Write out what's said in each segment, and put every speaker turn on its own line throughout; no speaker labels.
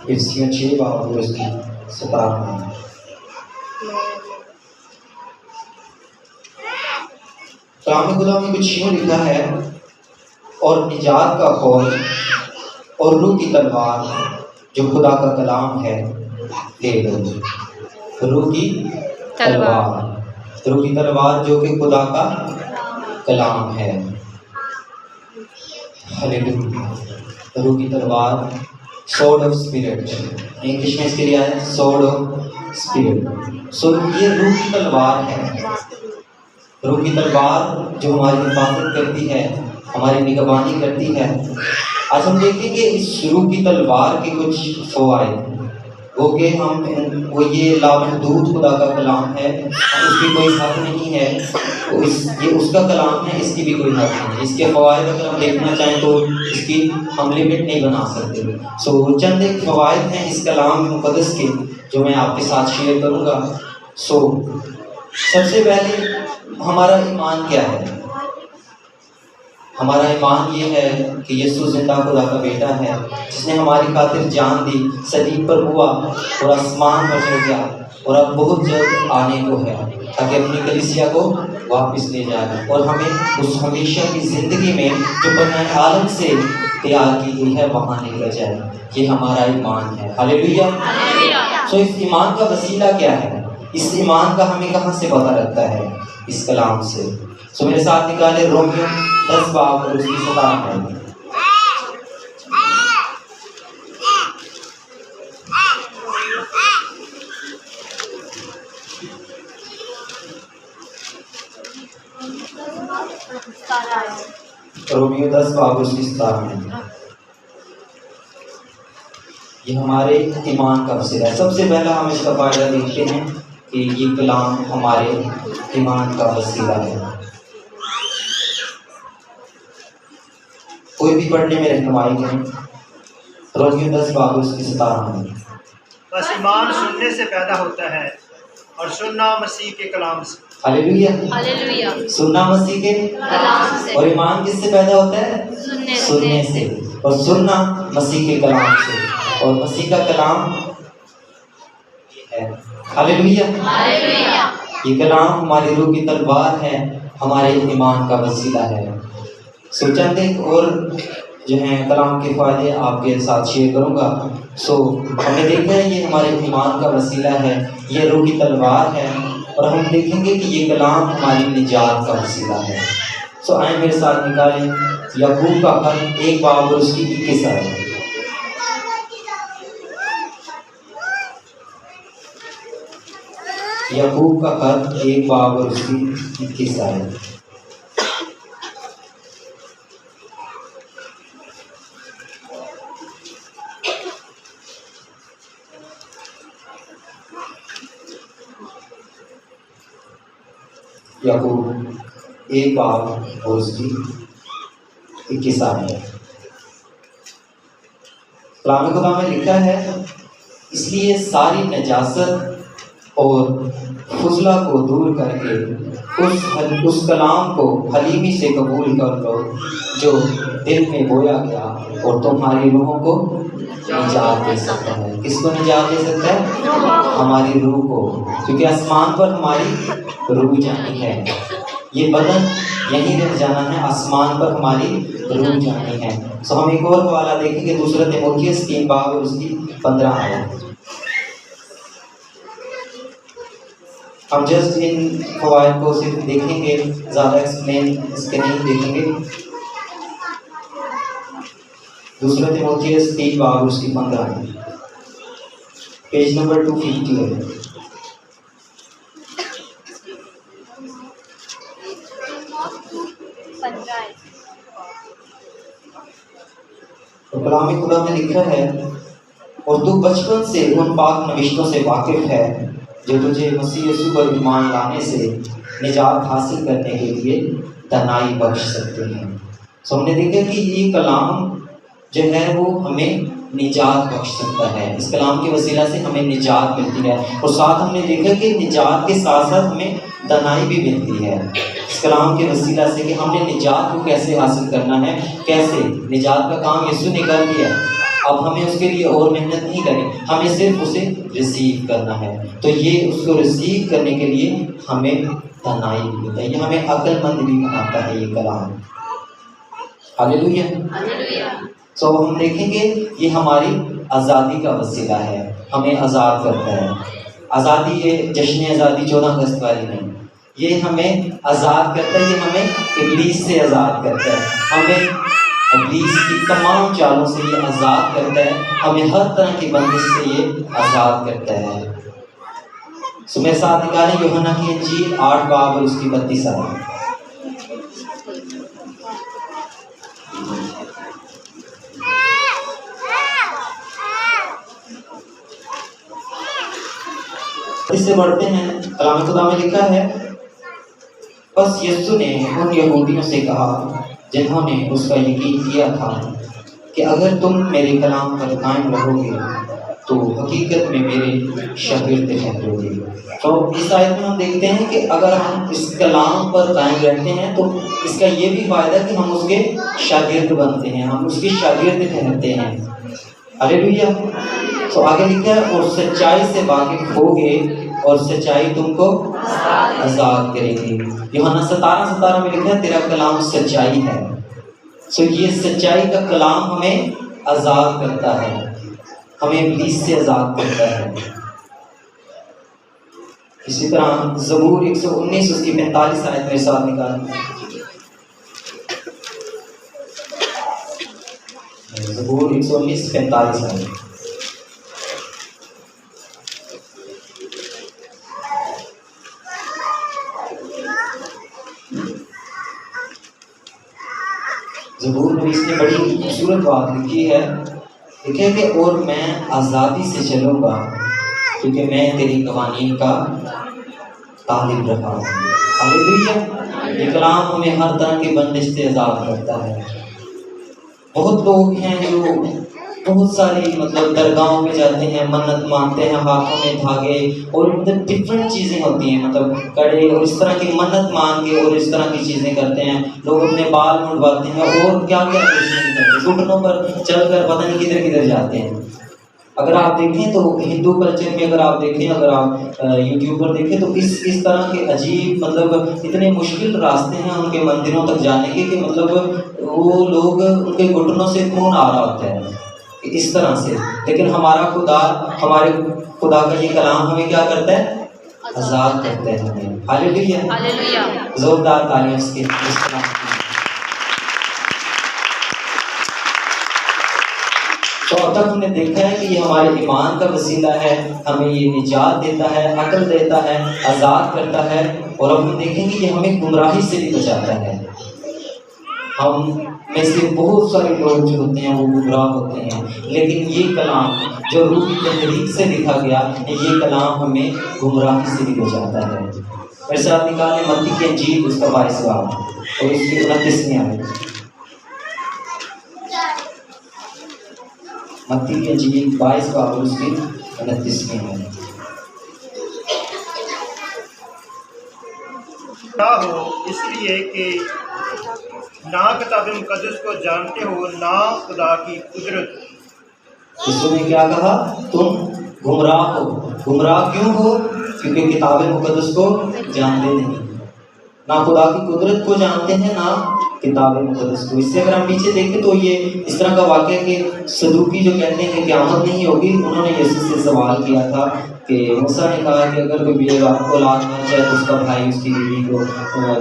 افسیوں 6 باب اور اس کی 17 میں کلام خدا میں کچھ یوں لکھا ہے، اور نجات کا خوف اور روح کی تلوار جو خدا کا کلام ہے لے لو۔ روح کی تلوار جو کہ خدا کا کلام ہے۔ ہلیلویا۔ روح کی تلوار، سورڈ آف اسپرٹ، انگلش میں اس کے لیے ہے سورڈ آف اسپرٹ۔ سو یہ روح کی تلوار ہے، روح کی تلوار جو ہماری حفاظت کرتی ہے، ہماری نگہبانی کرتی ہے۔ آج ہم دیکھیں گے اس روح کی تلوار کے کچھ فوائد، وہ یہ لامحدود خدا کا کلام ہے، اس کی کوئی حق نہیں ہے، یہ اس کا کلام ہے، اس کی بھی کوئی حق نہیں ہے۔ اس کے فوائد اگر ہم دیکھنا چاہیں تو اس کی ہم لمٹ نہیں بنا سکتے۔ چند ایک فوائد ہیں اس کلام مقدس کے جو میں آپ کے ساتھ شیئر کروں گا۔ سب سے پہلے ہمارا ایمان کیا ہے؟ ہمارا ایمان یہ ہے کہ یسوع زندہ خدا کا بیٹا ہے، جس نے ہماری خاطر جان دی، صلیب پر ہوا اور آسمان پر چڑھ گیا، اور اب بہت جلد آنے کو ہے تاکہ اپنی کلیسیا کو واپس لے جائے اور ہمیں اس ہمیشہ کی زندگی میں جو بنائے عالم سے تیار کی گئی ہے وہاں لے کر جائے۔ یہ ہمارا ایمان ہے۔ ہلیلویا۔ اس ایمان کا وسیلہ کیا ہے؟ اس ایمان کا ہمیں کہاں سے پتہ لگتا ہے؟ اس کلام سے۔ میرے ساتھ نکالے رومیو 10 باب اور اس کی 17 میں۔ رومیو 10 باب اور اس کی 17 میں۔ یہ ہمارے ایمان کا وسیلہ ہے۔ سب سے پہلا ہم اس کا فائدہ دیکھتے ہیں کہ یہ کلام ہمارے ایمان کا وسیلہ ہے۔ کوئی بھی پڑھنے میں رہنمائی کریں۔ رومیو 10 باب اس کی 17 میں۔
بس ایمان سننے سے پیدا ہوتا ہے اور سننا مسیح کے کلام سے۔
ہلیلویا۔ سننا مسیح کے کلام سے۔ اور ایمان کس سے پیدا ہوتا ہے؟ سننے سے۔ اور سننا مسیح کے کلام سے، اور مسیح کا کلام ہے۔ ہلیلویا۔ یہ کلام ہماری روح کی تلوار ہے، ہمارے ایمان کا وسیلہ ہے۔ چند ایک اور جو ہیں کلام کے فائدے آپ کے ساتھ شیئر کروں گا۔ ہم نے دیکھا ہے یہ ہمارے ایمان کا وسیلہ ہے، یہ روح کی تلوار ہے، اور ہم دیکھیں گے کہ یہ کلام ہماری نجات کا وسیلہ ہے۔ آئیں میرے ساتھ نکالیں یعقوب کا خط 1 باب اور اس کی 21 آیت۔ یعقوب کا خط 1 باب اور اس کی 21 آیت۔ یعقوب 1 باب اور اس کی 21 آیت۔ کلام خدا میں لکھا ہے، اس لیے ساری نجاست اور فضلہ کو دور کر کے اس کلام کو حلیمی سے قبول کر لو جو دل میں بویا گیا اور تمہاری روحوں کو نجات دے سکتا ہے۔ کس کو نجات دے سکتا ہے؟ ہماری روح کو، کیونکہ آسمان پر ہماری روح جانی ہے۔ یہ بدن یہیں رہ جانا ہے، آسمان پر ہماری روح جانی ہے۔ ہم ایک اور حوالہ دیکھیں گے، دوسرا تیموتھیوس 3 باب اور اس کی 15 آیت۔ ہم جسٹ ان فوائد کو صرف دیکھیں گے، زیادہ ایکسپلین اس کے نہیں دیکھیں گے۔ دوسرا تیموتھیوس 3 باب اور اس کی 15 آیت، پیج نمبر 250 ہے۔ کلام خدا میں لکھا ہے، اور تو بچپن سے ان پاک نوشتوں سے واقف ہے جو تجھے مسیح یسوع پر ایمان لانے سے نجات حاصل کرنے کے لیے دانائی بخش سکتے ہیں۔ ہم نے دیکھا کہ یہ کلام جو ہے وہ ہمیں نجات بخش سکتا ہے، اس کلام کے وسیلہ سے ہمیں نجات ملتی ہے، اور ساتھ ہم نے دیکھا کہ نجات کے ساتھ ساتھ ہمیں دانائی بھی ملتی ہے اس کلام کے وسیلہ سے، کہ ہم نے نجات کو کیسے حاصل کرنا ہے، کیسے نجات کا کام یسوع نے کر دیا ہے۔ اب ہمیں اس کے لیے اور محنت نہیں کرنی، ہمیں صرف اسے ریسیو کرنا ہے۔ تو یہ اس کو ریسیو کرنے کے لیے ہمیں دانائی بھی ہوتا ہے، یہ ہمیں عقل مند بھی بناتا ہے یہ کلام۔ ہاللیلویا۔ تو ہم دیکھیں گے یہ ہماری آزادی کا وسیلہ ہے، ہمیں آزاد کرتا ہے۔ آزادی یہ جشن آزادی 14 اگست والی نہیں، یہ ہمیں آزاد کرتا ہے، یہ ہمیں ابلیس سے آزاد کرتا ہے، ہمیں ابلیس کی تمام چالوں سے یہ آزاد کرتا ہے، ہمیں ہر طرح کی بندش سے یہ آزاد کرتا ہے۔ میرے ساتھ نکالیں یوحنا کی انجیل 8 باب اور اس کی 32 آیت۔ اس سے بڑھتے ہیں، کلام خدا میں لکھا ہے، بس یسوع نے ان یہودیوں سے کہا جنہوں نے اس کا یقین کیا تھا کہ اگر تم میرے کلام پر قائم رہو گے تو حقیقت میں میرے شاگرد ٹھہرو گے۔ تو اس آیت میں ہم دیکھتے ہیں کہ اگر ہم اس کلام پر قائم رہتے ہیں تو اس کا یہ بھی فائدہ کہ ہم اس کے شاگرد بنتے ہیں، ہم اس کے شاگرد ٹھہرتے ہیں۔ ہاللیلویا۔ تو آگے لکھا ہے، اور سچائی سے واقف ہوگے اور سچائی تم کو آزاد کرے گی۔ یوحنا 17:17 میں لکھا ہے، تیرا کلام سچائی ہے۔ سو یہ سچائی کا کلام ہمیں آزاد کرتا ہے، ہمیں ابلیس سے آزاد کرتا ہے۔ اسی طرح زبور 119 اس کی 45 آیت میرے ساتھ نکالیں۔ زبور 119 45 آیت۔ زبور نویس نے بڑی خوبصورت بات لکھی ہے، لکھے کہ اور میں آزادی سے چلوں گا کیونکہ میں تیری قوانین کا طالب رہا ہوں۔ ہاللیلویا۔ یہ کلام ہمیں ہر طرح کی بندش سے آزاد کرتا ہے۔ بہت لوگ ہیں جو بہت ساری درگاہوں میں جاتے ہیں، منت مانگتے ہیں، ہاتھوں میں دھاگے اور ڈفرینٹ چیزیں ہوتی ہیں، کڑے اور اس طرح کی منت مان کے اور اس طرح کی چیزیں کرتے ہیں۔ لوگ اپنے بال منڈواتے ہیں اور کیا کیا کچھ نہیں کرتے، گھٹنوں پر چل کر پتہ نہیں کدھر کدھر جاتے ہیں۔ اگر آپ دیکھیں تو ہندو کلچر میں، اگر آپ دیکھیں، اگر آپ یوٹیوب پر دیکھیں تو اس طرح کے عجیب اتنے مشکل راستے ہیں ان کے مندروں تک جانے کے کہ وہ لوگ ان کے گھٹنوں سے خون آ رہا ہوتا ہے اس طرح سے۔ لیکن ہمارے خدا کا یہ کلام ہمیں کیا کرتا ہے؟ آزاد کرتا ہے ہمیں۔ ہاللیلویا۔ زوردار تعلیم اس کے تو اب تک ہم نے دیکھا ہے کہ یہ ہمارے ایمان کا وسیلہ ہے، ہمیں یہ نجات دیتا ہے، عقل دیتا ہے، آزاد کرتا ہے، اور اب ہم دیکھیں گے کہ ہمیں گمراہی سے بھی بچاتا ہے۔ ہم میں سے بہت سارے لوگ جو ہوتے ہیں وہ گمراہ ہوتے ہیں، لیکن یہ کلام جو روح کی تحریک سے لکھا گیا، یہ کلام ہمیں گمراہی سے بھی بچاتا ہے۔ میرے ساتھ نکالیں متی کی انجیل اس کا 22 باب اور اس کی 29 آیت۔ متی کی انجیل 22 باب اور اس کی 29 آیت۔
کیا ہو اس لیے کہ نہ کتاب مقدس کو جانتے ہو، نہ خدا کی قدرت۔
یسوع نے کیا کہا؟ تم گمراہ ہو۔ گمراہ کیوں ہو؟ کیونکہ کتاب مقدس کو جانتے نہیں، نہ خدا کی قدرت کو جانتے ہیں، نہ کتاب مقدس کو۔ اس سے اگر ہم پیچھے دیکھیں تو یہ اس طرح کا واقعہ کہ صدوقی جو کہتے ہیں کہ قیامت نہیں ہوگی، انہوں نے یسوع سے سوال کیا تھا کہ موسیٰ نے کہا کہ اگر کوئی بے اولاد مر جائے تو اس کا بھائی اس کی بیوی کو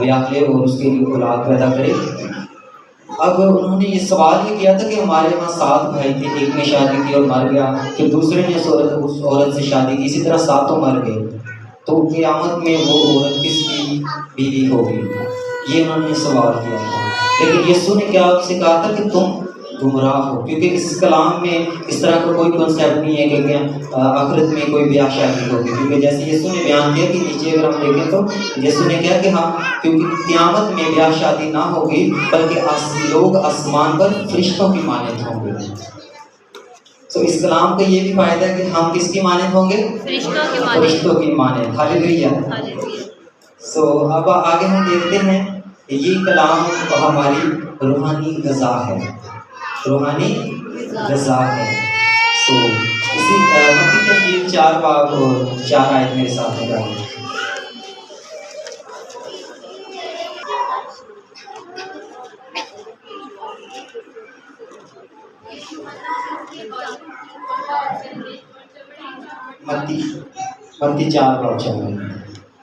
بیاہ لے اور اس کے لیے اولاد پیدا کرے۔ اب انہوں نے یہ سوال یہ کیا تھا کہ ہمارے وہاں 7 بھائی تھے، ایک نے شادی کی اور مر گیا، پھر دوسرے نے اس عورت سے شادی کی، اسی طرح 7 مر گئے، تو قیامت میں وہ عورت کس کی بیوی ہوگی؟ یہ انہوں نے سوال کیا تھا۔ لیکن یسوع نے کیا آپ سے کہا تھا کہ تم گمراہ ہو، کیونکہ اس کلام میں اس طرح کا کوئی کنسیپٹ نہیں ہے کہ آخرت میں کوئی بیاہ شادی ہوگی، کیونکہ جیسے یسوع نے بیان کیا کہ نیچے اگر ہم دیکھیں تو یسوع نے کہا کہ کیونکہ قیامت میں بیاہ شادی نہ ہوگی بلکہ لوگ آسمان پر فرشتوں کی مانند ہوں گے۔ تو اس کلام کا یہ بھی فائدہ ہے کہ ہم کس کی مانند ہوں گے؟ فرشتوں کی مانند۔ ہاللیلویا۔ سو اب آگے ہم دیکھتے ہیں یہ کلام ہماری روحانی غذا ہے، روحانی غذا ہے۔ سو اسی متی کی انجیل 4 باب اور 4 آیت میرے ساتھ نکالیں. متی 4 باب 4.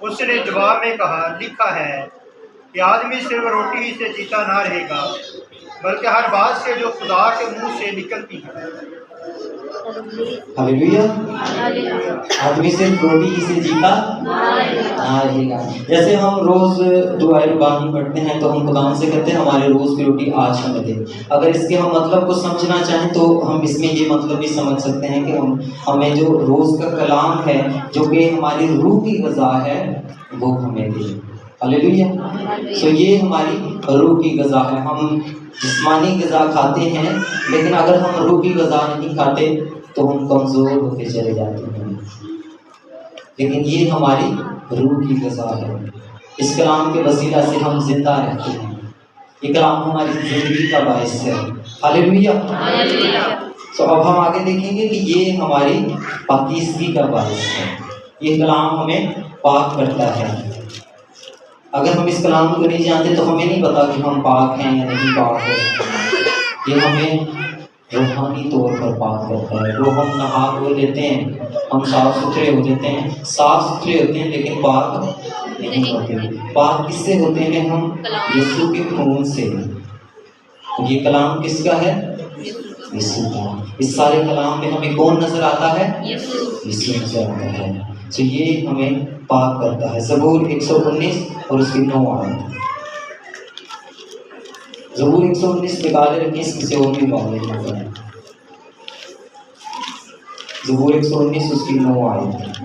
اس نے جواب میں کہا، لکھا ہے کہ آدمی صرف روٹی ہی سے جیتا نہ رہے گا بلکہ ہر بات سے جو خدا کے منہ سے نکلتی ہے.
ہلیلویا. آدمی صرف روٹی ہی سے جیتا نہ رہے گا. جیسے ہم روز دعائے ربانی پڑھتے ہیں تو ہم خدا سے کہتے ہیں ہمارے روز کی روٹی آج ہمیں دے. اگر اس کے ہم مطلب کو سمجھنا چاہیں تو ہم اس میں یہ مطلب بھی سمجھ سکتے ہیں کہ ہمیں جو روز کا کلام ہے جو کہ ہماری روح کی غذا ہے وہ ہمیں دے. ہلیلویا. سو یہ ہماری روح کی غذا ہے. ہم جسمانی غذا کھاتے ہیں لیکن اگر ہم روح کی غذا نہیں کھاتے تو ہم کمزور ہوتے چلے جاتے ہیں. لیکن یہ ہماری روح کی غذا ہے. اس کلام کے وسیلہ سے ہم زندہ رہتے ہیں. یہ کلام ہماری زندگی کا باعث ہے. ہلیلویا. تو اب ہم آگے دیکھیں گے کہ یہ ہماری پاکیزگی کا باعث ہے. یہ کلام ہمیں پاک کرتا ہے. اگر ہم اس کلام کو نہیں جانتے تو ہمیں نہیں پتا کہ ہم پاک ہیں یا نہیں پاک ہیں. یہ ہمیں روحانی طور پر پاک کرتا ہے. جو ہم نہا دھو لیتے ہیں ہم صاف ستھرے ہو جاتے ہیں. صاف ستھرے ہوتے ہیں لیکن پاک نہیں ہوتے. پاک کس سے ہوتے ہیں ہم؟ یسوع کے خون سے. یہ کلام کس کا ہے؟ یسوع کا. اس سارے کلام میں ہمیں کون نظر آتا ہے؟ یسوع نظر آتا ہے. تو یہ ہمیں پاک کرتا ہے. زبور 119 اور اس کی 9 آیت. زبور 119 نکالے رکھیں. اس کسی اور بھی بات نہیں ہے. زبور 119 اس کی 9 آیت.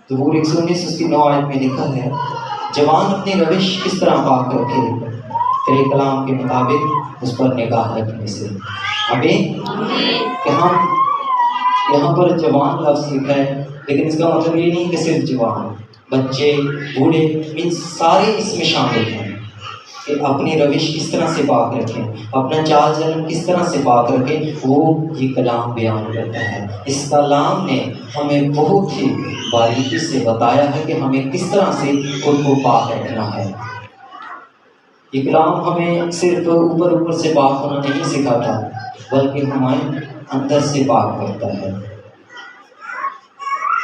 زبور 119 اس کی 9 آیت میں لکھا ہے، جوان اپنی روش کس طرح پاک رکھے تیرے کلام کے مطابق اس پر نگاہ رکھنے سے. آمین. کہ ہم یہاں پر جوان لفظ لکھا ہے لیکن اس کا مطلب یہ نہیں کہ صرف جوان، بچے، بوڑھے، ان سارے اس میں شامل ہیں کہ اپنی روش کس طرح سے پاک رکھیں، اپنا چال چلن کس طرح سے پاک رکھیں. وہ یہ کلام بیان کرتا ہے. اس کلام نے ہمیں بہت ہی باریکی سے بتایا ہے کہ ہمیں کس طرح سے خود کو پاک رکھنا ہے. یہ کلام ہمیں صرف اوپر سے پاک ہونا نہیں سکھاتا بلکہ ہمیں اندر سے پاک کرتا ہے.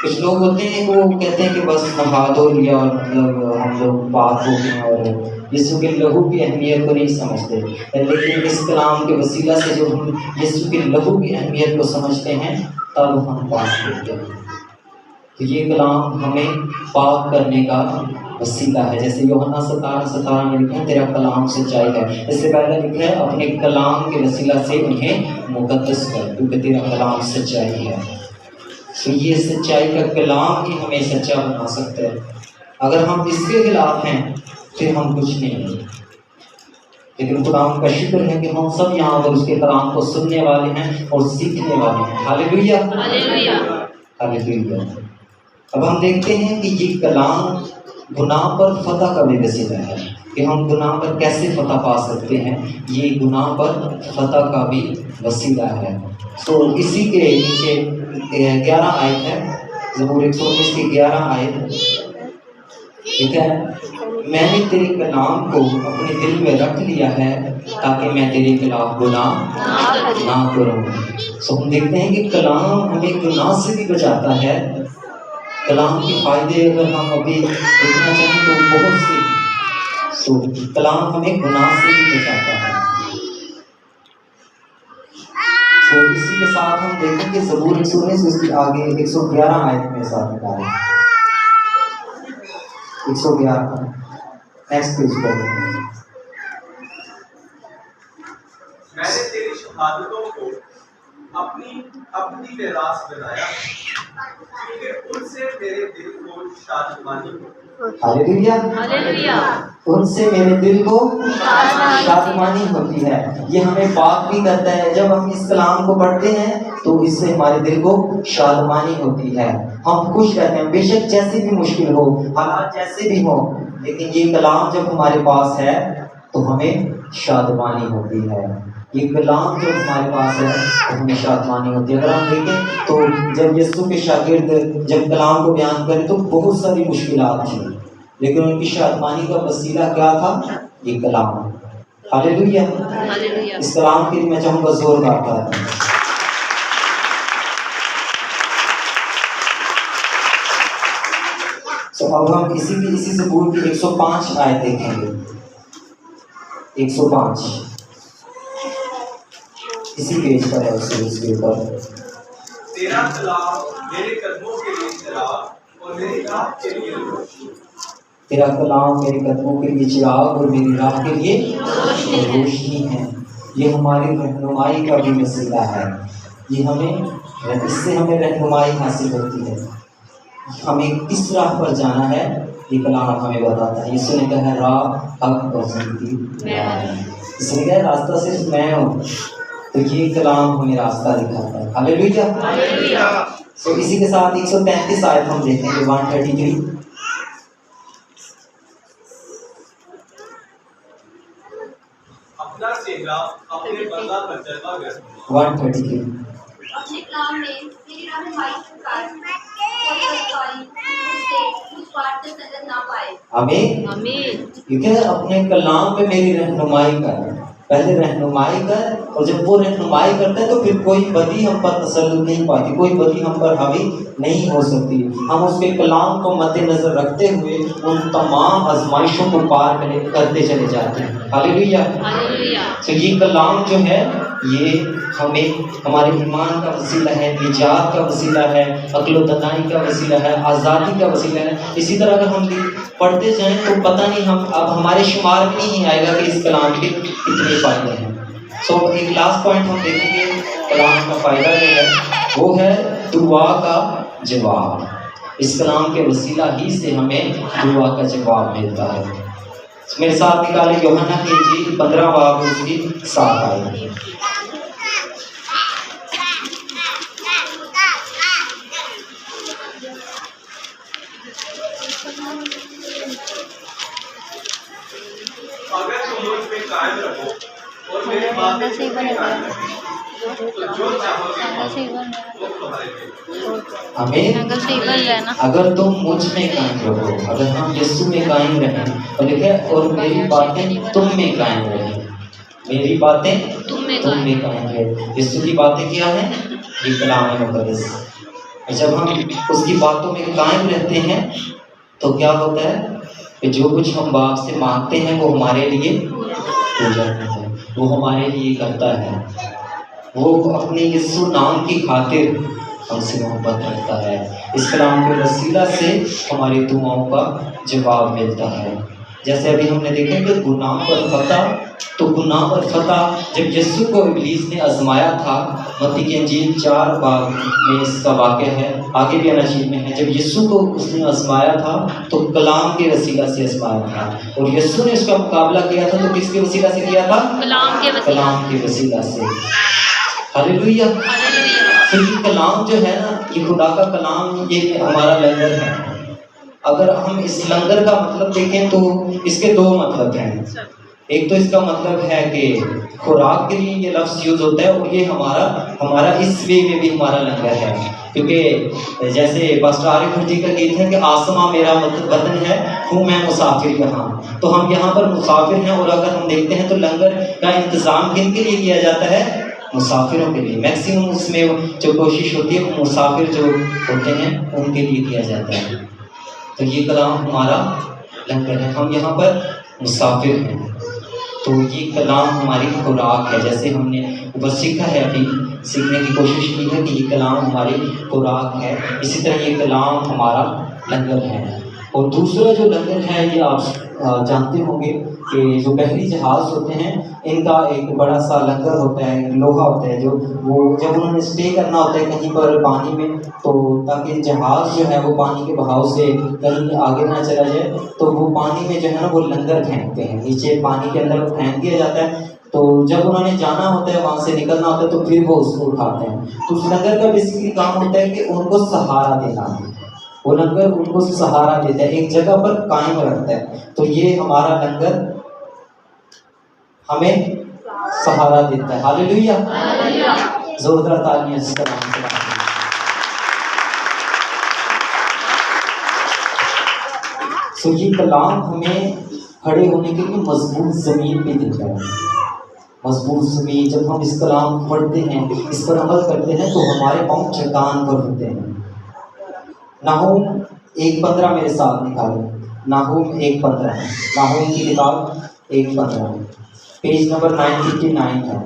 کچھ لوگ ہوتے ہیں وہ کہتے ہیں کہ بس نہا دھو لیا اور مطلب ہم لوگ پاک ہو گئے اور یسوع کے لہو کی اہمیت کو نہیں سمجھتے. لیکن اس کلام کے وسیلہ سے جو ہم یسوع کے لہو کی اہمیت کو سمجھتے ہیں تب ہم پاک ہوتے ہیں. تو یہ کلام ہمیں پاک کرنے کا وسیلہ ہے. جیسے یوحنا 17:17 میں لکھا ہے تیرا کلام سچائی ہے. اس سے پہلے لکھا ہے اپنے کلام کے وسیلہ سے انہیں مقدس کر کیونکہ تیرا کلام سچائی ہے. تو یہ سچائی کا کلام ہی ہمیں سچا بنا سکتا ہے. اگر ہم اس کے خلاف ہیں پھر ہم کچھ نہیں ہیں. لیکن خدا کا شکر ہے کہ ہم سب یہاں پر اس کے کلام کو سننے والے ہیں اور سیکھنے والے ہیں. ہاللیلویا ہاللیلویا. اب ہم دیکھتے ہیں کہ یہ کلام گناہ پر فتح کا بھی وسیلہ ہے کہ ہم گناہ پر کیسے فتح پا سکتے ہیں. یہ گناہ پر فتح کا بھی وسیلہ ہے. تو اسی کے نیچے 11 آیت ہے. زبور 119 کی 11 آیت ٹھیک ہے. میں نے تیرے کلام کو اپنے دل میں رکھ لیا ہے تاکہ میں تیرے خلاف گناہ نہ کروں. سو ہم دیکھتے ہیں کہ کلام ہمیں گناہ سے بھی بچاتا ہے. کلام کے فائدے اگر ہم ابھی دیکھنا چاہیں تو بہت سے سو کلام ہمیں گناہ سے بھی بچاتا ہے. تو اسی کے ساتھ ہم دیکھیں گے زبور 119 اس کی آگے 111 آیت میں ساتھ نکالیں. 111 نیکسٹ پیج پر
میں نے تیری شہادتوں کو اپنی اپنی میراث بنایا کیونکہ ان سے میرے دل کو شادمانی ہو۔
ہاللیلویا،
ہاللیلویا،
ان سے میرے دل کو شادمانی ہوتی ہے۔ یہ ہمیں پاک بھی کرتا ہے۔ جب ہم اس کلام کو پڑھتے ہیں تو اس سے ہمارے دل کو شادمانی ہوتی ہے، ہم خوش رہتے ہیں، بے شک جیسی بھی مشکل ہو، حالات جیسے بھی ہوں، لیکن یہ کلام جب ہمارے پاس ہے تو ہمیں شادمانی ہوتی ہے۔ یہ کلام جو ہمارے پاس ہے تو ہمیں شادمانی ہوتی ہے۔ اگر ہم دیکھیں تو جب یسوع کے شاگرد جب کلام کو بیان کریں تو بہت ساری مشکلات تھیں، لیکن ان کی شادمانی کا وسیلہ کیا تھا؟ یہ کلام۔ ہاللیلویا،
ہاللیلویا،
اس کلام کے لیے میں چاہوں گا زور کرتا ہے۔ اب ہم اسی زبور کی 105 آیت دیکھیں گے۔ 105 اسی پیج پر ہے، اس کے اوپر۔
تیرا کلام میرے قدموں کے لیے چراغ اور میری راہ کے لیے روشنی۔
تیرا کلام میرے قدموں کے لیے چراغ اور میری راہ کے لیے روشنی ہے۔ یہ ہماری رہنمائی کا بھی وسیلہ ہے۔ یہ اس سے ہمیں رہنمائی حاصل ہوتی ہے، ہمیں کس راہ پر جانا ہے یہ کلام ہمیں بتاتا ہے۔ یسوع نے کہا راہ، حق اور زندگی میں ہے۔ اس نے کہا راستہ صرف میں ہوں، تو یہ کلام ہمیں راستہ دکھاتا ہے۔ ہاللیلویا،
ہاللیلویا۔
تو اسی کے ساتھ 133 آیت ہم دیکھیں گے، 133۔
اپنا چہرہ اپنے بندہ پر جلوہ گر۔
133۔
اپنے کلام میں میری رہنمائی کر، کوئی بدکاری مجھ سے مجھ بات سے سنگت نہ پائے۔
آمین،
آمین،
کیونکہ اپنے کلام پہ میری رہنمائی کر، پہلے رہنمائی کر، اور جب وہ رہنمائی کرتا ہے تو پھر کوئی بدی ہم پر تسلط نہیں پاتی، کوئی بدی ہم پر حاوی نہیں ہو سکتی۔ ہم اس کے کلام کو مد نظر رکھتے ہوئے ان تمام آزمائشوں کو پار کرتے چلے جاتے ہیں۔ ہاللیلویا،
ہاللیلویا،
تو یہ کلام جو ہے یہ ہمیں ہمارے ایمان کا وسیلہ ہے، نجات کا وسیلہ ہے، عقل و دانائی کا وسیلہ ہے، آزادی کا وسیلہ ہے۔ اسی طرح اگر ہم پڑھتے جائیں تو پتہ نہیں اب ہمارے شمار میں نہیں آئے گا کہ اس کلام کے کتنے فائدے ہیں۔ ایک لاسٹ پوائنٹ ہم دیکھیں گے، کلام کا فائدہ جو ہے وہ ہے دعا کا جواب۔ اس کلام کے وسیلہ ہی سے ہمیں دعا کا جواب ملتا ہے۔ میرے ساتھ نکالے یوحنا کی انجیل 15 باب اس کی 7 آیت۔
اگر تم مجھ میں قائم رہو اور میری باتیں تم میں قائم رہیں تو جو چاہو گے وہ تمہارے لیے۔
آمین۔ اگر تم مجھ میں قائم رہو، اگر ہم یسوع میں قائم رہیں، اور لکھا ہے اور میری باتیں تم میں قائم رہیں، میری باتیں تم میں قائم رہیں۔ یسوع کی باتیں کیا ہیں؟ یہ کلام مقدس۔ جب ہم اس کی باتوں میں قائم رہتے ہیں تو کیا ہوتا ہے کہ جو کچھ ہم باپ سے مانگتے ہیں وہ ہمارے لیے ہو جاتا ہے، وہ ہمارے لیے کرتا ہے۔ وہ اپنے یسوع نام کی خاطر ہم سے محبت رکھتا ہے۔ اس کلام کے وسیلہ سے ہماری دعاؤں کا جواب ملتا ہے۔ جیسے ابھی ہم نے دیکھا کہ گناہ پر فتح، تو گناہ پر فتح جب یسوع کو ابلیس نے آزمایا تھا، متی کی انجیل 4 باب میں اس کا واقعہ ہے، آگے بھی اناجیل میں ہے، جب یسوع کو اس نے آزمایا تھا تو کلام کے وسیلہ سے آزمایا تھا، اور یسوع نے اس کا مقابلہ کیا تھا تو کس کے وسیلہ سے کیا تھا؟ کلام کے وسیلہ سے۔ ہاللیلویا، تو یہ کلام جو ہے نا، یہ خدا کا کلام، یہ ہمارا لنگر ہے۔ اگر ہم اس لنگر کا مطلب دیکھیں تو اس کے 2 مطلب ہیں۔ ایک تو اس کا مطلب ہے کہ خوراک کے لیے یہ لفظ یوز ہوتا ہے، اور یہ ہمارا اس وے میں بھی ہمارا لنگر ہے، کیونکہ جیسے پاسٹر عارف جی کا گیت ہے کہ آسماں میرا وطن ہے، ہوں میں مسافر یہاں، تو ہم یہاں پر مسافر ہیں۔ اور اگر ہم دیکھتے ہیں تو لنگر کا انتظام کن کے لیے کیا جاتا ہے؟ مسافروں کے لیے۔ میکسیمم اس میں جو کوشش ہوتی ہے وہ مسافر جو ہوتے ہیں ان کے لیے کیا جاتا ہے۔ تو یہ کلام ہمارا لنگر ہے، ہم یہاں پر مسافر ہیں، تو یہ کلام ہماری خوراک ہے۔ جیسے ہم نے اوپر سیکھا ہے، ابھی سیکھنے کی کوشش کی ہے کہ یہ کلام ہماری خوراک ہے، اسی طرح یہ کلام ہمارا لنگر ہے۔ اور دوسرا جو لنگر ہے یہ آپ جانتے ہوں گے کہ جو بحری جہاز ہوتے ہیں ان کا ایک بڑا سا لنگر ہوتا ہے، لوہا ہوتا ہے، جو وہ جب انہوں نے اسٹے کرنا ہوتا ہے کہیں پر پانی میں، تو تاکہ جہاز جو ہے وہ پانی کے بہاؤ سے کہیں آگے نہ چلا جائے، تو وہ پانی میں جو ہے نا وہ لنگر پھینکتے ہیں، نیچے پانی کے اندر پھینک دیا جاتا ہے، تو جب انہوں نے جانا ہوتا ہے وہاں سے نکلنا ہوتا ہے تو پھر وہ اس کو اٹھاتے ہیں۔ تو اس لنگر کا بیسیکلی کام ہوتا ہے کہ ان کو سہارا دینا، وہ لنگر ان کو سہارا دیتا ہے، ایک جگہ پر قائم رکھتا ہے۔ تو یہ ہمارا لنگر ہمیں سہارا دیتا ہے۔ ہاللیلویہ، زوردار تالیاں اس کا نام سے۔ سو یہ کلام ہمیں کھڑے ہونے کے لیے مضبوط زمین بھی دیتا ہے، مضبوط زمین۔ جب ہم اس کلام کو پڑھتے ہیں، اس پر عمل کرتے ہیں، تو ہمارے پاؤں چٹان پر ہوتے ہیں۔ نحوم 1:15 میرے ساتھ نکالیں، نحوم 1:15، نحوم کی کتاب 1:15، پیج نمبر 959 ہے،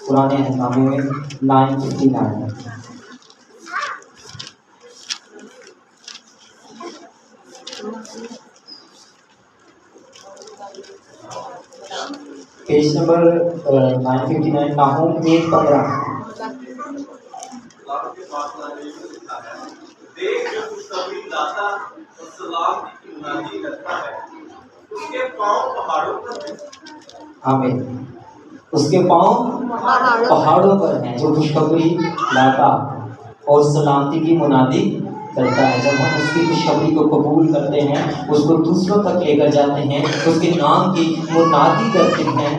پرانے نامے میں 959 ہے۔ Page number 959، Nahum 1:15۔
دیکھ جو خوشخبری لاتا اور سلامتی کی منادی کرتا ہے، اس کے پاؤں پہاڑوں پر ہیں۔
آمین۔ اس کے پاؤں پہاڑوں پر ہیں، جو خوشخبری لاتا اور سلامتی کی منادی کرتا ہے۔ جب ہم اس کی خوشخبری کو قبول کرتے ہیں، اس کو دوسروں تک لے کر جاتے ہیں، اس کے نام کی منادی کرتے ہیں،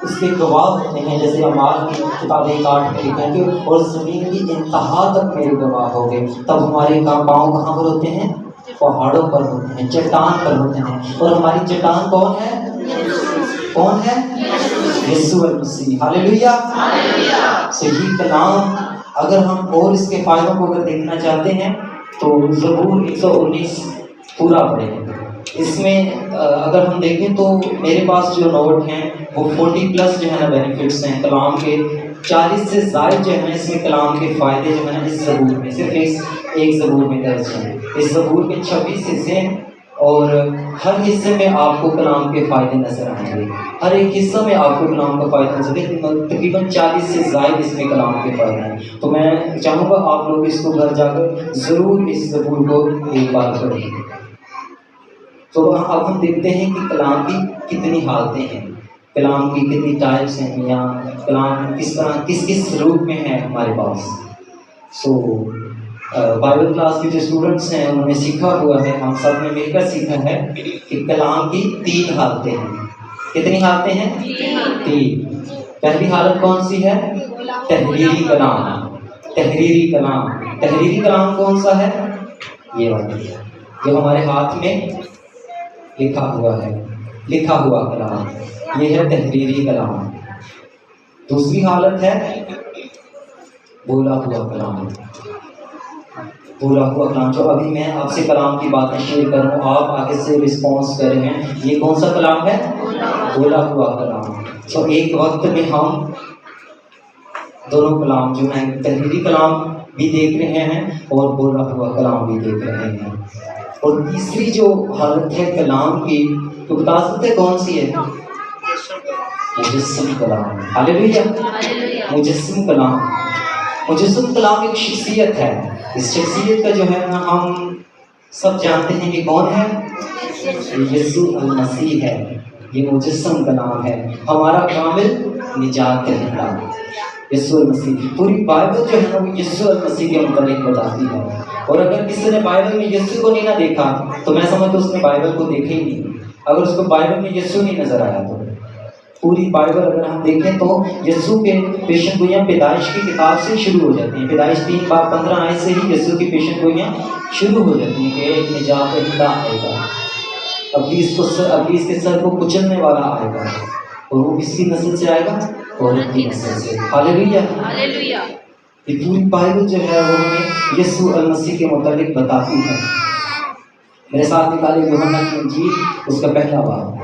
اس کے گواہ ہوتے ہیں، جیسے اعمال کی کتاب 1:8 میں لکھا ہے کہ اور زمین کی انتہا تک میرے گواہ ہو گئے، تب ہمارے پاؤں کہاں پر ہوتے ہیں؟ پہاڑوں پر ہوتے ہیں، چٹان پر ہوتے ہیں۔ اور ہماری چٹان کون ہے؟ کون ہے؟ یسوع المسیح۔ ہاللیلویہ۔ صحیح کلام، اگر ہم اور اس کے فائدوں کو اگر دیکھنا چاہتے ہیں تو زبور 119 پورا پڑھیں۔ اس میں اگر ہم دیکھیں تو میرے پاس جو نوٹ ہیں وہ 40+ جو ہے نا بینیفٹس ہیں کلام کے، 40 سے زائد جو ہے نا اس میں کلام کے فائدے جو ہے نا اس زبور میں، صرف ایک زبور میں درج ہیں۔ اس زبور کے 26 حصے ہیں اور ہر حصے میں آپ کو کلام کے فائدے نظر آئیں گے، ہر ایک حصہ میں آپ کو کلام کا فائدہ نظر آئے گا۔ تقریباً 40 سے زائد اس میں کلام کے فائدے ہیں۔ تو میں چاہوں گا آپ لوگ اس کو گھر جا کر ضرور اس زبور کو ایک بار پڑھیں۔ تو اب ہم دیکھتے ہیں کہ کلام کی کتنی حالتیں ہیں، کلام کی کتنی ٹائپس ہیں، یا کلام کس طرح کس روپ میں ہے ہمارے پاس۔ بائبل کلاس کے جو اسٹوڈنٹس ہیں انہوں نے سیکھا ہوا ہے، ہم سب نے مل کر سیکھا ہے کہ کلام کی 3 حالتیں ہیں۔ کتنی حالتیں ہیں؟ 3۔ پہلی حالت کون سی ہے؟ تحریری کلام۔ تحریری کلام، تحریری کلام کون سا ہے؟ یہ والا جو ہمارے ہاتھ میں لکھا ہوا ہے، لکھا ہوا کلام، یہ ہے تحریری کلام۔ دوسری حالت ہے بولا ہوا کلام۔ بولا ہوا کلام، جو ابھی میں آپ سے کلام کی باتیں شیئر کروں، آپ آگے سے رسپانس کر رہے ہیں، یہ کون سا کلام ہے؟ بولا ہوا کلام۔ ایک وقت میں ہم دونوں کلام جو ہیں، تحریری کلام بھی دیکھ رہے ہیں اور بولا ہوا کلام بھی دیکھ رہے ہیں۔ اور تیسری جو حالت ہے کلام کی، تو بتا سکتے کون سی ہے؟ مجسم کلام۔ ہاللیلویہ، مجسم کلام۔ مجسم کلام ایک شخصیت ہے، اس شخصیت کا جو ہے نا ہم سب جانتے ہیں کہ کون ہے؟ یسوع المسیح ہے۔ یہ مجسم کلام ہے، ہمارا کامل نجات دہندہ یسوع المسیح۔ پوری بائبل جو ہے نا وہ یسوع المسیح کے متعلق بتاتی ہے، اور اگر کسی نے بائبل میں یسوع کو نہیں نہ دیکھا تو میں سمجھتا ہوں اس نے بائبل کو دیکھا ہی نہیں۔ اگر اس کو بائبل میں یسوع نہیں نظر آیا تو پوری بائبل اگر ہم دیکھیں تو یسوع کے پیشن گوئیاں پیدائش کی کتاب سے شروع ہو جاتی ہیں۔ پیدائش 3:15 آیت سے ہی یسوع کی پیشن گوئیاں شروع ہو جاتی ہیں کہ ایک نجات دہندہ آئے گا، ابلیس کے سر کو کچلنے والا آئے گا، اور وہ کس کی نسل سے آئے گا؟ عورت کی نسل سے۔ ہاللیلویہ۔
ہاللیلویہ۔
یہ پوری بائبل جو ہے وہ ہمیں یسوع المسیح کے متعلق بتاتی ہے۔ میرے ساتھ نکالے یوحنا کی انجیل، اس کا پہلا باب۔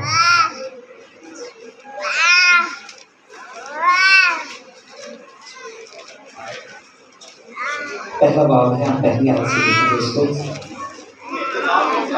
پہلا باب ہے، ہم پہلی آیت سے دیکھیں گے اس کو۔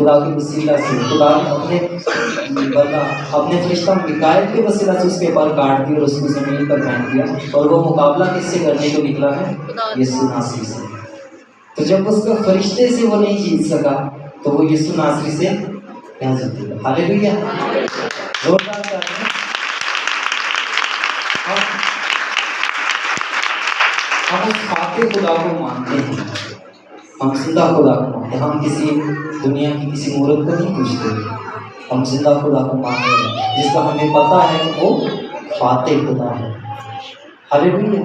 خدا کے وسیلہ سے خدا نے اپنے فرشتہ میکائیل کے وسیلہ سے اس کے پر کاٹ دیا اور اس کو زمین پر پھینک دیا، اور وہ مقابلہ کس سے کرنے کو نکلا ہے؟ یسوع ناصری سے۔ تو جب اس کا فرشتے سے وہ نہیں جیت سکا تو وہ یسوع ناصری سے کیا جیتے گا؟ ہاللیلویہ، زوردار تالیاں۔ ہم اس خاطر خدا کو مانتے ہیں، ہم زندہ خدا کو مانتے ہیں، ہم کسی دنیا کی کسی مورت کو نہیں پوچھتے، ہم زندہ خدا کو مانتے ہیں جس کا ہمیں پتہ ہے کہ وہ فاتح خدا ہے۔ ہاللیلویہ۔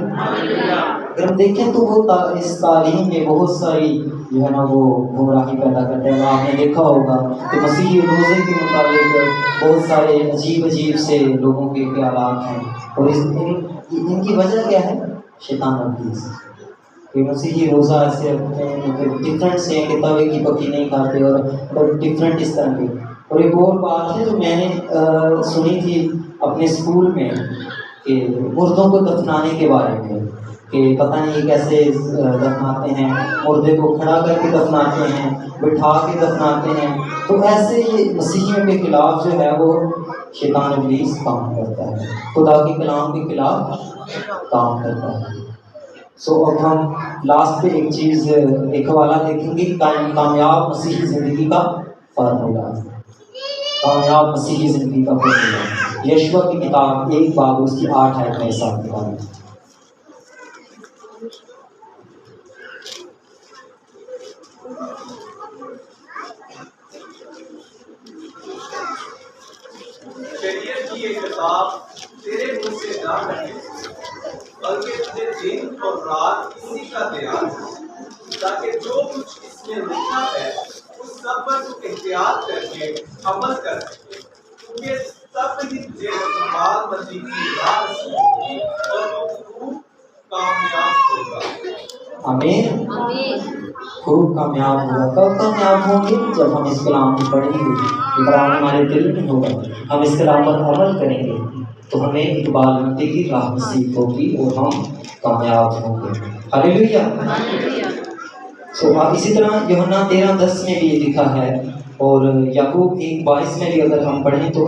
اگر ہم دیکھیں تو وہ اس تعلیم میں بہت ساری جو ہے نا وہ گمراہی پیدا کرتے ہیں۔ آپ نے دیکھا ہوگا کہ مسیحی روزے کے متعلق بہت سارے عجیب عجیب سے لوگوں کے خیالات ہیں، اور ان کی وجہ کیا ہے؟ شیطان ابلیس۔ کہ مسیحی روزہ ایسے رکھتے ہیں، ڈفرینٹ سے کہ توے کی پکی نہیں کھاتے اور ڈفرینٹ اس طرح کے۔ اور ایک اور بات ہے جو میں نے سنی تھی اپنے اسکول میں کہ مردوں کو دفنانے کے بارے میں، کہ پتہ نہیں کیسے دفناتے ہیں، مردے کو کھڑا کر کے دفناتے ہیں، بٹھا کے دفناتے ہیں۔ تو ایسے یہ مسیحیوں کے خلاف جو ہے وہ شیطان ابلیس کام کرتا ہے، خدا کے کلام کے خلاف کام کرتا ہے۔ اب ہم لاسٹ پہ ایک چیز، ایک حوالہ دیکھیں گے، کامیاب مسیحی زندگی کا فارمولہ، کامیاب مسیحی زندگی کا فارمولہ، یشوع کی کتاب 1 باب اس کی 8 آیت میں ساتھ دکھائیں۔
شریعت کی یہ کتاب تیرے منہ سے نہ ہٹے، بلکہ تجھے دن اور رات اسی کا دھیان ہے، تاکہ جو کچھ اس میں لکھا ہے اس سب پر تو احتیاط کر کے عمل کر سکے، کیونکہ سب ہی تجھے بال مچی کی راہ نصیب ہوگی اور تو خوب کامیاب ہوگا۔
آمین۔
آمین۔
خوب کامیاب ہوگا۔ کب کامیاب ہوں گے؟ جب ہم اس کلام کو پڑھیں گے، یہ کلام ہمارے دل میں ہوگا، ہم اس کلام پر عمل کریں گے تو ہمیں اقبال مندی کی راہ نصیب ہوگی اور ہم کامیاب ہوں گے۔ ہاللیلویہ۔ اسی طرح یوحنا 13:10 میں بھی یہ لکھا ہے، اور یعقوب 1:22 میں بھی اگر ہم پڑھیں تو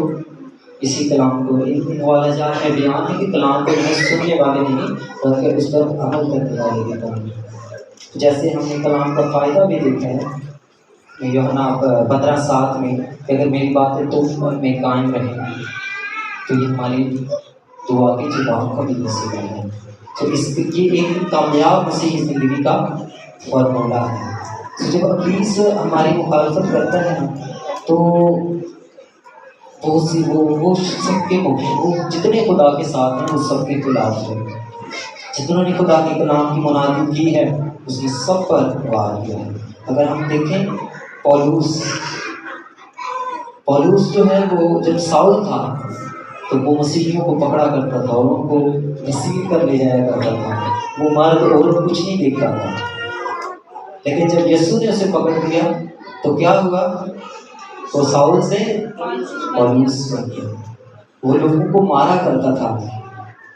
اسی کلام کو ان حوالہ جات میں بیان ہے کہ کلام کو محض سننے والے نہیں بلکہ اس پر عمل کرنے والے بھی کریں۔ جیسے ہم نے کلام کا فائدہ بھی دیکھا ہے یوحنا 15:7 میں کہ اگر میری باتیں تم میں قائم رہیں تو یہ ہماری دعا کی جواب کا بھی نصیب ہے۔ تو یہ ایک کامیاب مسیحی زندگی کا فارمولہ ہے۔ تو جب ابلیس ہماری مخالفت کرتا ہے تو وہ سب کے وہ جتنے خدا کے ساتھ ہیں وہ سب کے خلاف ہے، جتنوں نے خدا کے کلام کی منادی کی ہے اس نے سب پر وار کیا ہے۔ اگر ہم دیکھیں پولوس جو ہے وہ جب ساؤل تھا تو وہ مسیحیوں کو پکڑا کرتا تھا اور ان کو مسیح کر لے جایا کرتا تھا، وہ مرد عورت کچھ نہیں دیکھتا تھا۔ لیکن جب یسوع نے اسے پکڑ لیا تو کیا ہوا؟ وہ ساؤل سے پولوس بن گیا، وہ لوگوں کو مارا کرتا تھا۔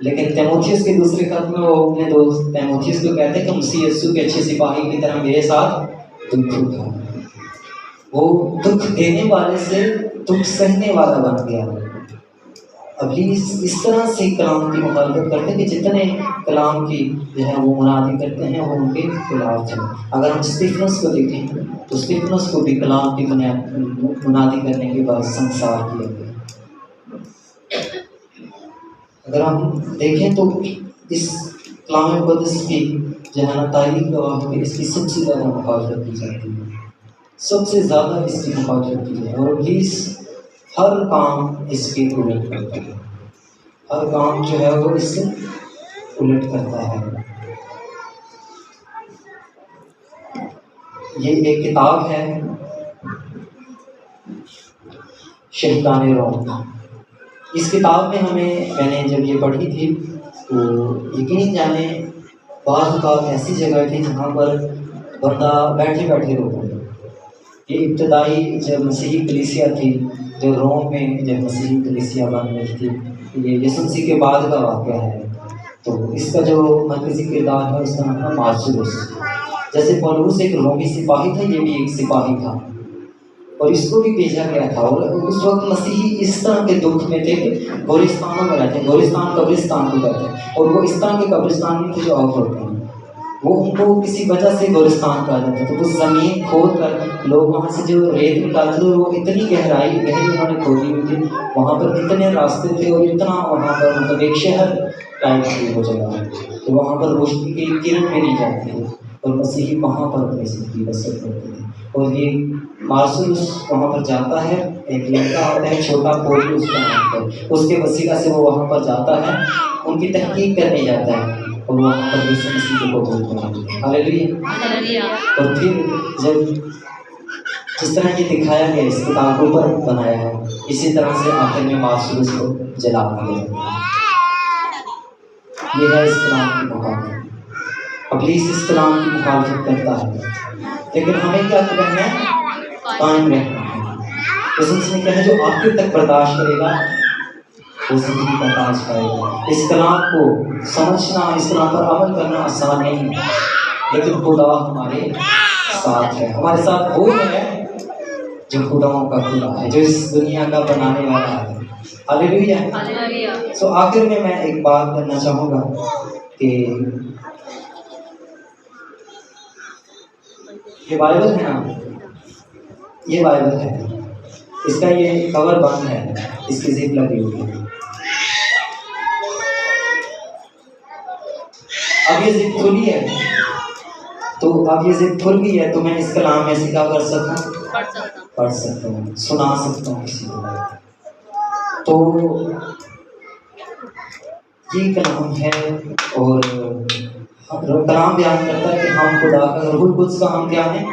لیکن تیموتھیوس کے دوسرے خط میں وہ اپنے دوست تیموتھیوس کو کہتے ہیں کہ مسیح یسوع کے اچھے سپاہی کی طرح میرے ساتھ دکھ اٹھا۔ وہ دکھ دینے والے سے دکھ سہنے والا بن گیا۔ ابلیس اس طرح سے کلام کی مخالفت کرتے ہیں کہ جتنے کلام کی جو ہے وہ منادی کرتے ہیں وہ ان کے خلاف ہیں۔ اگر ہم اسٹیفنس کو دیکھیں تو اسٹیفنس کو بھی کلام کی منادی کرنے کے بعد سنسار کیا گیا۔ اگر ہم دیکھیں تو اس کلام مقدس کی جو ہے نا تاریخ گواہ میں اس کی سب سے زیادہ مخالفت کی جاتی ہے، سب سے زیادہ اس کی مخالفت کی جائے، اور ابلیس ہر کام اس کے الٹ کرتا ہے، ہر کام جو ہے وہ اس سے الٹ کرتا ہے۔ یہ ایک کتاب ہے شہیدان روم۔ اس کتاب میں میں نے جب یہ پڑھی تھی تو یقین جانے بعض اوقات ایسی جگہ تھی جہاں پر بندہ بیٹھے بیٹھے روتا ہے۔ یہ ابتدائی جب مسیحی کلیسیا تھی، جو روم میں جب مسیحی کلیسیا بن رہی تھی، یہ یسوع مسیح کے بعد کا واقعہ ہے۔ تو اس کا جو مرکزی کردار ہے اس کا نام ہے مارسلس۔ جیسے پولوس ایک رومی سپاہی تھا، یہ بھی ایک سپاہی تھا، اور اس کو بھی بھیجا گیا تھا. اور اس وقت مسیحی اس طرح کے دکھ میں تھے کہ گورستانوں میں رہتے ہیں, گورستان قبرستان کو کہتے ہیں, اور وہ اس طرح کے قبرستان نہیں تھے جو اب ہوتے ہیں. وہ ان کو کسی وجہ سے گورستان کہا جاتا ہے. تو وہ زمین کھود کر لوگ وہاں سے جو ریت نکالتے تھے, وہ اتنی گہری انہوں نے کھودی ہوئی تھی, وہاں پر اتنے راستے تھے اور اتنا وہاں پر مطلب ایک شہر ٹائپ کی وہ جگہ ہے, تو وہاں پر روشنی کی کرن بھی نہیں جاتی ہے, اور مسیحی وہاں پر اپنی زندگی بسر کرتے تھے. اور یہ مارسوس وہاں پر جاتا ہے, ایک لڑکا ہوتا ہے چھوٹا پولی اس کا نام ہے, اس کے وسیلہ سے وہ وہاں پر جاتا ہے, ان کی تحقیق کرنے جاتا ہے, اور وہاں پر یسوع مسیح کو قبول کرتے ہیں. ہاللیلویا.
ہاللویا.
اور پھر جب جس طرح یہ دکھایا گیا اس کتاب کو اوپر بنایا ہے, اسی طرح سے آخر میں مارسوس کو جلا دیا جاتا ہے. یہ ہے اس کلام کی مخالفت. ابلیس اس کلام کی مخالفت کرتا ہے, لیکن ہمیں کیا کرنا ہے؟ قائم رہنا ہے. یسوع نے کہا جو آخر تک برداشت کرے گا وہ زندگی کا تاج پائے گا. اس کلام کو سمجھنا, اس کلام پر عمل کرنا آسان نہیں ہے, لیکن خدا ہمارے ساتھ ہے. ہمارے ساتھ وہ ہے جو خداؤں کا خدا ہے, جو اس دنیا کا بنانے والا ہے. ہاللیلویا.
ہاللویا.
سو آخر میں ایک بات کرنا چاہوں گا کہ یہ بائبل ہے نا, یہ بائبل ہے, اس کا یہ کور بند ہے, اس کی زپ لگی ہوئی ہے. اب یہ زپ کھلی ہے, تو اب یہ زپ کھل گئی ہے, تو میں اس کلام میں سے کیا کر سکتا ہوں؟ پڑھ سکتا ہوں, سنا سکتا ہوں کسی کو. تو یہ کلام ہے, اور کلام بیان کرتا ہے کہ ہم خدا کا روح القدس کا ہم کیا ہیں؟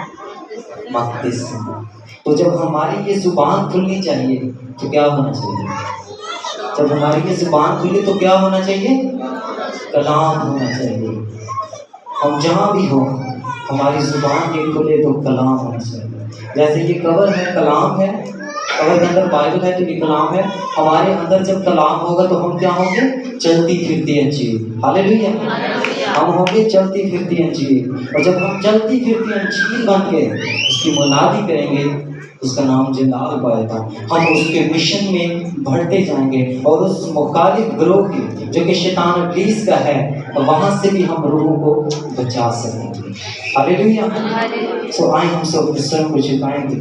مقدس ہیں. تو جب ہماری یہ زبان کھلنی چاہیے تو کیا ہونا چاہیے؟ جب ہماری یہ زبان کھلی تو کیا ہونا چاہیے؟ کلام ہونا چاہیے. ہم جہاں بھی ہوں ہماری زبان یہ کھلے تو کلام ہونا چاہیے. جیسے یہ کور ہے, کلام ہے, کور کے اندر بائبل ہے تو یہ کلام ہے. ہمارے اندر جب کلام ہوگا تو ہم کیا ہوں گے؟ چلتی پھرتی انجیل. ہاللیلویا. ہم ہوں گے چلتی پھرتی انجیل, اور جب ہم چلتی پھرتی انجیل بن کے اس کی منادی کریں گے, اس کا نام جلال پائے گا. ہم اس کے مشن میں بڑھتے جائیں گے, اور اس مخالف گروہ کی جو کہ شیطان ابلیس کا ہے, وہاں سے بھی ہم روحوں کو بچا سکیں گے. ہاللیلویا. سو آئیں ہم سب سر کو جھکائیں گے.